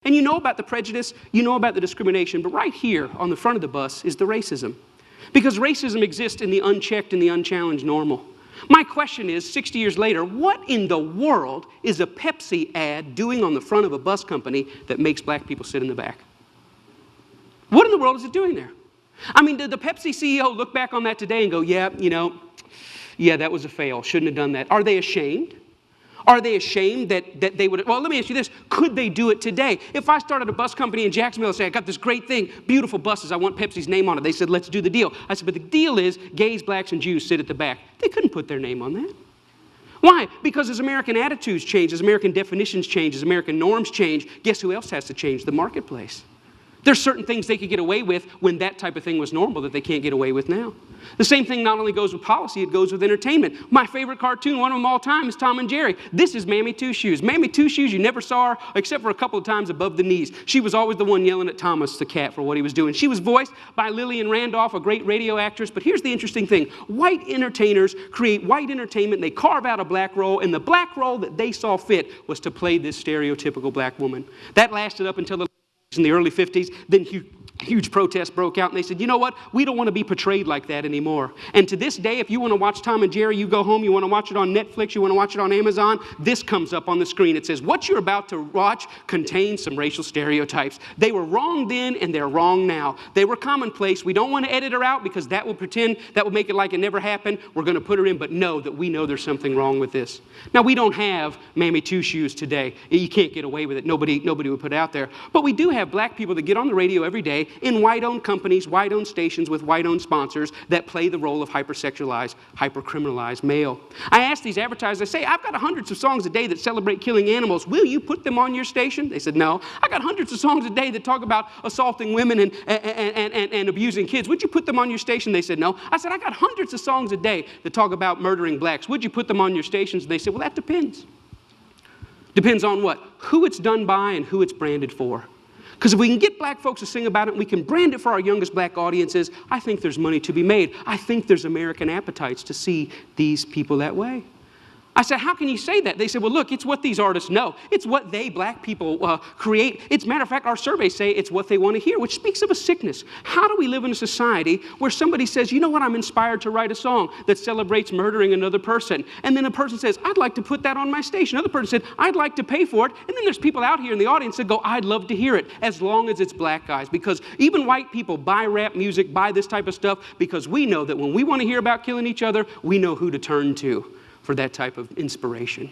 And you know about the prejudice, you know about the discrimination, but right here on the front of the bus is the racism. Because racism exists in the unchecked and the unchallenged normal. My question is, 60 years later, what in the world is a Pepsi ad doing on the front of a bus company that makes black people sit in the back? What in the world is it doing there? I mean, did the Pepsi CEO look back on that today and go, yeah, that was a fail, shouldn't have done that? Are they ashamed? Are they ashamed that they would, well, let me ask you this, could they do it today? If I started a bus company in Jacksonville and say, I got this great thing, beautiful buses, I want Pepsi's name on it. They said, let's do the deal. I said, but the deal is gays, blacks, and Jews sit at the back. They couldn't put their name on that. Why? Because as American attitudes change, as American definitions change, as American norms change, guess who else has to change? The marketplace. There's certain things they could get away with when that type of thing was normal that they can't get away with now. The same thing not only goes with policy, it goes with entertainment. My favorite cartoon, one of them all time, is Tom and Jerry. This is Mammy Two Shoes. Mammy Two Shoes, you never saw her except for a couple of times above the knees. She was always the one yelling at Thomas the cat for what he was doing. She was voiced by Lillian Randolph, a great radio actress. But here's the interesting thing. White entertainers create white entertainment. They carve out a black role, and the black role that they saw fit was to play this stereotypical black woman. That lasted up until in the early 50s, then huge protests broke out, and they said, you know what, we don't want to be portrayed like that anymore. And to this day, if you want to watch Tom and Jerry, you go home, you want to watch it on Netflix, you want to watch it on Amazon, this comes up on the screen. It says, what you're about to watch contains some racial stereotypes. They were wrong then, and they're wrong now. They were commonplace. We don't want to edit her out because that will make it like it never happened. We're going to put her in, but know that we know there's something wrong with this. Now, we don't have Mammy Two Shoes today. You can't get away with it. Nobody would put it out there. But we do have black people that get on the radio every day in white-owned companies, white-owned stations with white-owned sponsors that play the role of hypersexualized, hypercriminalized male. I ask these advertisers, I say, I've got hundreds of songs a day that celebrate killing animals. Will you put them on your station? They said, no. I got hundreds of songs a day that talk about assaulting women and abusing kids. Would you put them on your station? They said, no. I said, I got hundreds of songs a day that talk about murdering blacks. Would you put them on your stations? They said, well, that depends. Depends on what? Who it's done by and who it's branded for. Because if we can get black folks to sing about it and we can brand it for our youngest black audiences, I think there's money to be made. I think there's American appetites to see these people that way. I said, how can you say that? They said, well, look, it's what these artists know. It's what they, black people, create. It's, matter of fact, our surveys say it's what they want to hear, which speaks of a sickness. How do we live in a society where somebody says, you know what, I'm inspired to write a song that celebrates murdering another person. And then a person says, I'd like to put that on my station. Another person said, I'd like to pay for it. And then there's people out here in the audience that go, I'd love to hear it, as long as it's black guys. Because even white people buy rap music, buy this type of stuff, because we know that when we want to hear about killing each other, we know who to turn to for that type of inspiration.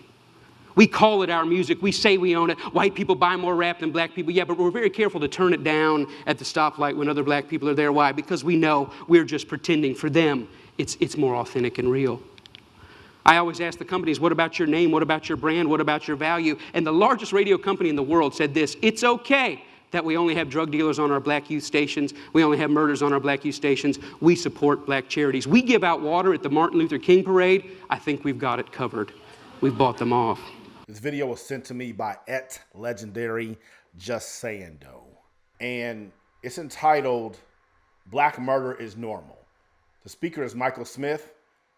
We call it our music. We say we own it. White people buy more rap than black people. Yeah, but we're very careful to turn it down at the stoplight when other black people are there. Why? Because we know we're just pretending. For them, it's more authentic and real. I always ask the companies, what about your name? What about your brand? What about your value? And the largest radio company in the world said this, it's okay that we only have drug dealers on our black youth stations. We only have murders on our black youth stations. We support black charities. We give out water at the Martin Luther King parade. I think we've got it covered. We've bought them off. This video was sent to me by legendary Just Saying Though. And it's entitled, Black Murder is Normal. The speaker is Michael Smith.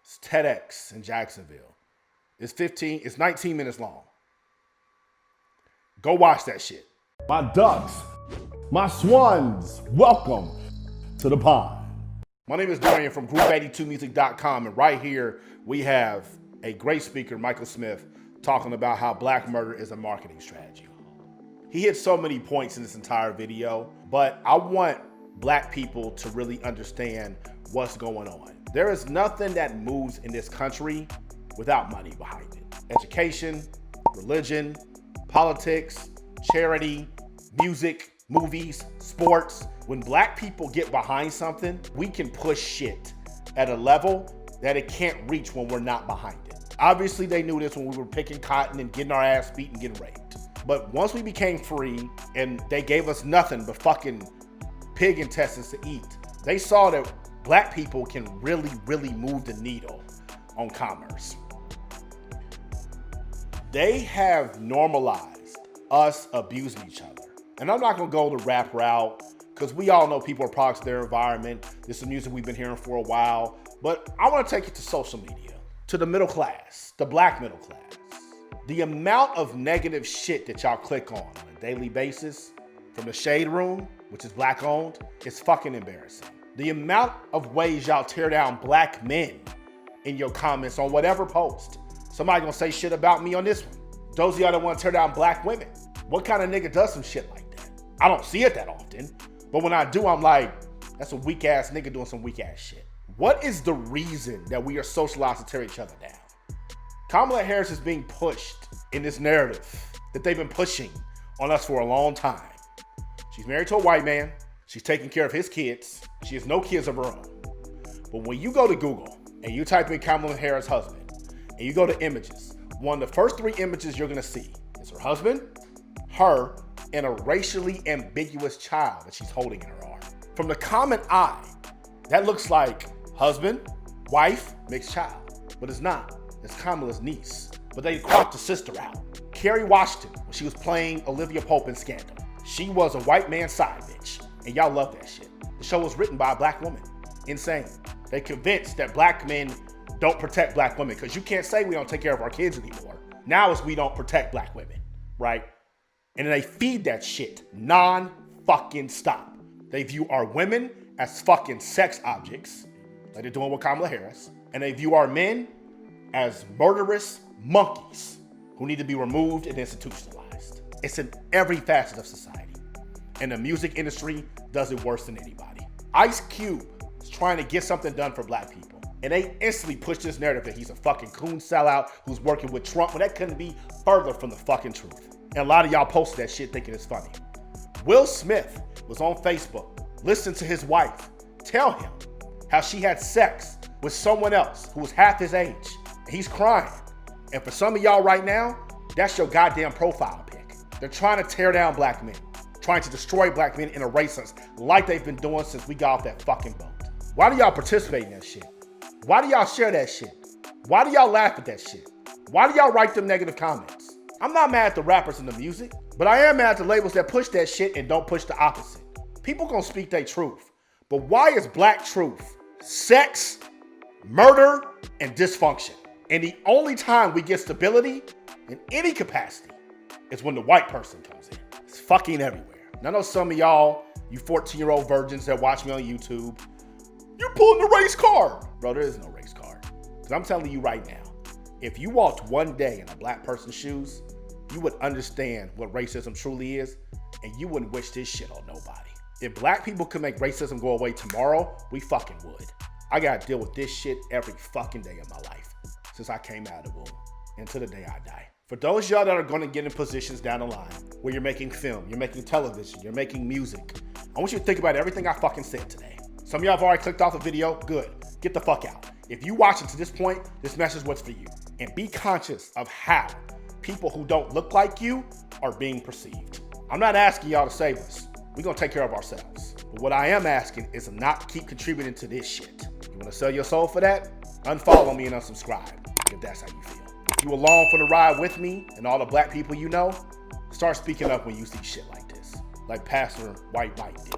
It's TEDx in Jacksonville. It's 19 minutes long. Go watch that shit. My ducks, my swans, welcome to the pond. My name is Dorian from Group82music.com, and right here we have a great speaker, Michael Smith, talking about how black murder is a marketing strategy. He hit so many points in this entire video, but I want black people to really understand what's going on. There is nothing that moves in this country without money behind it. Education, religion, politics, charity, music, movies, sports. When black people get behind something, we can push shit at a level that it can't reach when we're not behind it. Obviously, they knew this when we were picking cotton and getting our ass beat and getting raped. But once we became free and they gave us nothing but fucking pig intestines to eat, they saw that black people can really, really move the needle on commerce. They have normalized us abusing each other. And I'm not gonna go the rap route, because we all know people are products of their environment. This is music we've been hearing for a while. But I wanna take it to social media, to the middle class, the black middle class. The amount of negative shit that y'all click on a daily basis from the Shade Room, which is black owned, is fucking embarrassing. The amount of ways y'all tear down black men in your comments on whatever post. Somebody gonna say shit about me on this one. Those of y'all that wanna tear down black women. What kind of nigga does some shit like that? I don't see it that often, but when I do, I'm like, that's a weak ass nigga doing some weak ass shit. What is the reason that we are socialized to tear each other down? Kamala Harris is being pushed in this narrative that they've been pushing on us for a long time. She's married to a white man. She's taking care of his kids. She has no kids of her own. But when you go to Google and you type in Kamala Harris' husband and you go to images, one of the first 3 images you're gonna see is her husband, her, and a racially ambiguous child that she's holding in her arm. From the common eye, that looks like husband, wife, mixed child, but it's not. It's Kamala's niece, but they cropped the sister out. Kerry Washington, when she was playing Olivia Pope in Scandal, she was a white man's side bitch, and y'all love that shit. The show was written by a black woman. Insane. They convinced that black men don't protect black women, because you can't say we don't take care of our kids anymore. Now it's we don't protect black women, right? And then they feed that shit non-fucking stop. They view our women as fucking sex objects, like they're doing with Kamala Harris, and they view our men as murderous monkeys who need to be removed and institutionalized. It's in every facet of society. And the music industry does it worse than anybody. Ice Cube is trying to get something done for black people. And they instantly push this narrative that he's a fucking coon sellout who's working with Trump, when that couldn't be further from the fucking truth. And a lot of y'all posted that shit thinking it's funny. Will Smith was on Facebook, listening to his wife tell him how she had sex with someone else who was half his age. He's crying. And for some of y'all right now, that's your goddamn profile pic. They're trying to tear down black men, trying to destroy black men and erase us like they've been doing since we got off that fucking boat. Why do y'all participate in that shit? Why do y'all share that shit? Why do y'all laugh at that shit? Why do y'all write them negative comments? I'm not mad at the rappers and the music, but I am mad at the labels that push that shit and don't push the opposite. People gonna speak their truth, but why is black truth sex, murder, and dysfunction? And the only time we get stability in any capacity is when the white person comes in. It's fucking everywhere. And I know some of y'all, you 14-year-old virgins that watch me on YouTube, you're pulling the race card. Bro, there is no race card. Because I'm telling you right now, if you walked one day in a black person's shoes, you would understand what racism truly is, and you wouldn't wish this shit on nobody. If black people could make racism go away tomorrow, we fucking would. I gotta deal with this shit every fucking day of my life since I came out of the womb and to the day I die. For those y'all that are gonna get in positions down the line where you're making film, you're making television, you're making music, I want you to think about everything I fucking said today. Some of y'all have already clicked off the video, good. Get the fuck out. If you watch it to this point, this message was for you. And be conscious of how people who don't look like you are being perceived. I'm not asking y'all to save us. We're gonna take care of ourselves. But what I am asking is to not keep contributing to this shit. You wanna sell your soul for that? Unfollow me and unsubscribe, if that's how you feel. If you along for the ride with me and all the black people you know, start speaking up when you see shit like this, like Pastor White Mike did.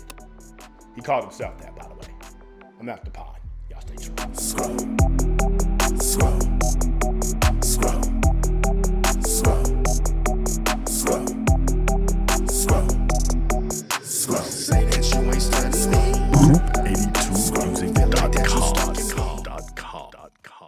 He called himself that, by the way. I'm after pod. Y'all stay true. Scroll.